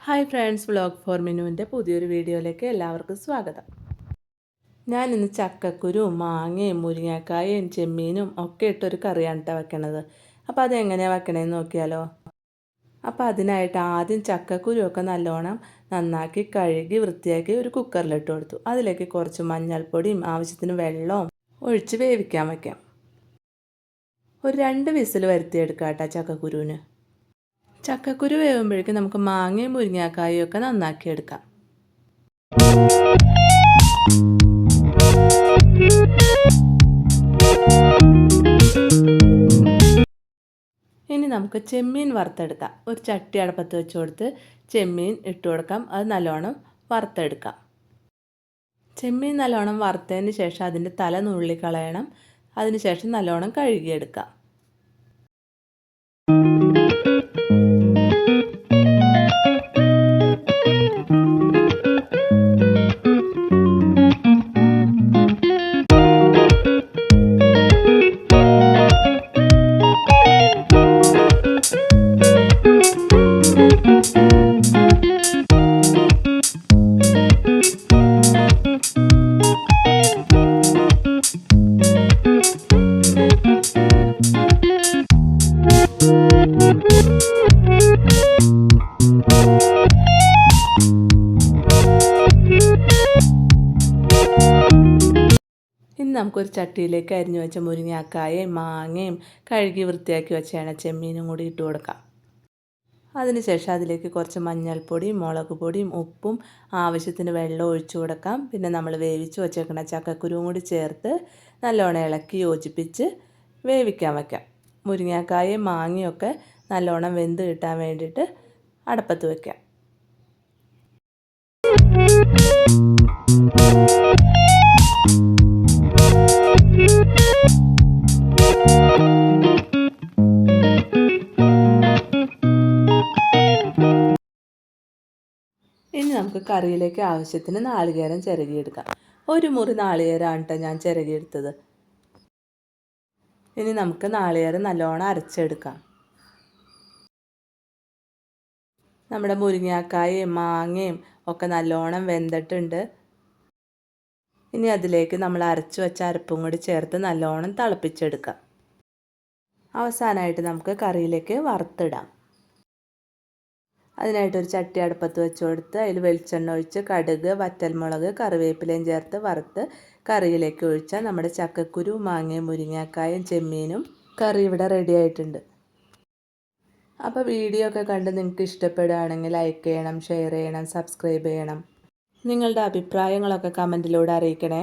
Hi friends, vlog four മിനുവിൻ്റെ പുതിയൊരു വീഡിയോയിലേക്ക് എല്ലാവർക്കും സ്വാഗതം. ഞാനിന്ന് ചക്കക്കുരുവും മാങ്ങയും മുരിങ്ങക്കായും ചെമ്മീനും ഒക്കെ ഇട്ടൊരു കറിയാണ് കേട്ടോ വെക്കണത്. അപ്പോൾ അതെങ്ങനെയാണ് വെക്കണേന്ന് നോക്കിയാലോ. അപ്പോൾ അതിനായിട്ട് ആദ്യം ചക്കക്കുരുവൊക്കെ നല്ലോണം നന്നാക്കി കഴുകി വൃത്തിയാക്കി ഒരു കുക്കറിലിട്ട് കൊടുത്തു. അതിലേക്ക് കുറച്ച് മഞ്ഞൾപ്പൊടിയും ആവശ്യത്തിന് വെള്ളവും ഒഴിച്ച് വേവിക്കാൻ വയ്ക്കാം. ഒരു 2 വിസിൽ വരുത്തിയെടുക്കാം കേട്ടോ ചക്കക്കുരുവിന്. ചക്കക്കുരു വേവുമ്പോഴേക്കും നമുക്ക് മാങ്ങയും മുരിങ്ങക്കായും ഒക്കെ നന്നാക്കിയെടുക്കാം. ഇനി നമുക്ക് ചെമ്മീൻ വറുത്തെടുക്കാം. ഒരു ചട്ടി അടുപ്പത്ത് വെച്ച് കൊടുത്ത് ചെമ്മീൻ ഇട്ട് കൊടുക്കാം. അത് നല്ലോണം വറുത്തെടുക്കാം. ചെമ്മീൻ നല്ലോണം വറുത്തതിന് ശേഷം അതിൻ്റെ തല നുള്ളി കളയണം. അതിന് ശേഷം നല്ലോണം കഴുകിയെടുക്കാം. ഇനി നമുക്കൊരു ചട്ടിയിലേക്ക് അരിഞ്ഞു വെച്ച മുരിങ്ങക്കായയും മാങ്ങയും കഴുകി വൃത്തിയാക്കി വെച്ച ചെമ്മീനും കൂടി ഇട്ട് കൊടുക്കാം. അതിനുശേഷം അതിലേക്ക് കുറച്ച് മഞ്ഞൾപ്പൊടിയും മുളക് പൊടിയും ഉപ്പും ആവശ്യത്തിന് വെള്ളം ഒഴിച്ചു കൊടുക്കാം. പിന്നെ നമ്മൾ വേവിച്ച് വെച്ചേക്കണ ചക്കക്കുരുവും കൂടി ചേർത്ത് നല്ലോണം ഇളക്കി യോജിപ്പിച്ച് വേവിക്കാൻ വയ്ക്കാം. മുരിങ്ങക്കായയും മാങ്ങയൊക്കെ നല്ലോണം വെന്ത് കിട്ടാൻ വേണ്ടിയിട്ട് അടുപ്പത്ത് വയ്ക്കാം. ഇനി നമുക്ക് കറിയിലേക്ക് ആവശ്യത്തിന് നാളികേരം ചിരകിയെടുക്കാം. ഒരു മുറി നാളികേരമാണ് കേട്ടോ ഞാൻ ചിരകിയെടുത്തത്. ഇനി നമുക്ക് നാളികേരം നല്ലോണം അരച്ചെടുക്കാം. നമ്മുടെ മുരിങ്ങക്കായും മാങ്ങയും ഒക്കെ നല്ലോണം വെന്തിട്ടുണ്ട്. ഇനി അതിലേക്ക് നമ്മൾ അരച്ചു വെച്ച അരപ്പും കൂടി ചേർത്ത് നല്ലോണം തിളപ്പിച്ചെടുക്കാം. അവസാനമായിട്ട് നമുക്ക് കറിയിലേക്ക് വറുത്തിടാം. അതിനായിട്ടൊരു ചട്ടി അടുപ്പത്ത് വെച്ച് കൊടുത്ത് അതിൽ വെളിച്ചെണ്ണ ഒഴിച്ച് കടുക്, വറ്റൽമുളക്, കറിവേപ്പിലയും ചേർത്ത് വറുത്ത് കറിയിലേക്ക് ഒഴിച്ചാൽ നമ്മുടെ ചക്കക്കുരു, മാങ്ങയും മുരിങ്ങക്കായും ചെമ്മീനും കറി ഇവിടെ റെഡി ആയിട്ടുണ്ട്. അപ്പോൾ വീഡിയോ ഒക്കെ കണ്ട് നിങ്ങൾക്ക് ഇഷ്ടപ്പെടുകയാണെങ്കിൽ ലൈക്ക് ചെയ്യണം, ഷെയർ ചെയ്യണം, സബ്സ്ക്രൈബ് ചെയ്യണം. നിങ്ങളുടെ അഭിപ്രായങ്ങളൊക്കെ കമൻറ്റിലൂടെ അറിയിക്കണേ.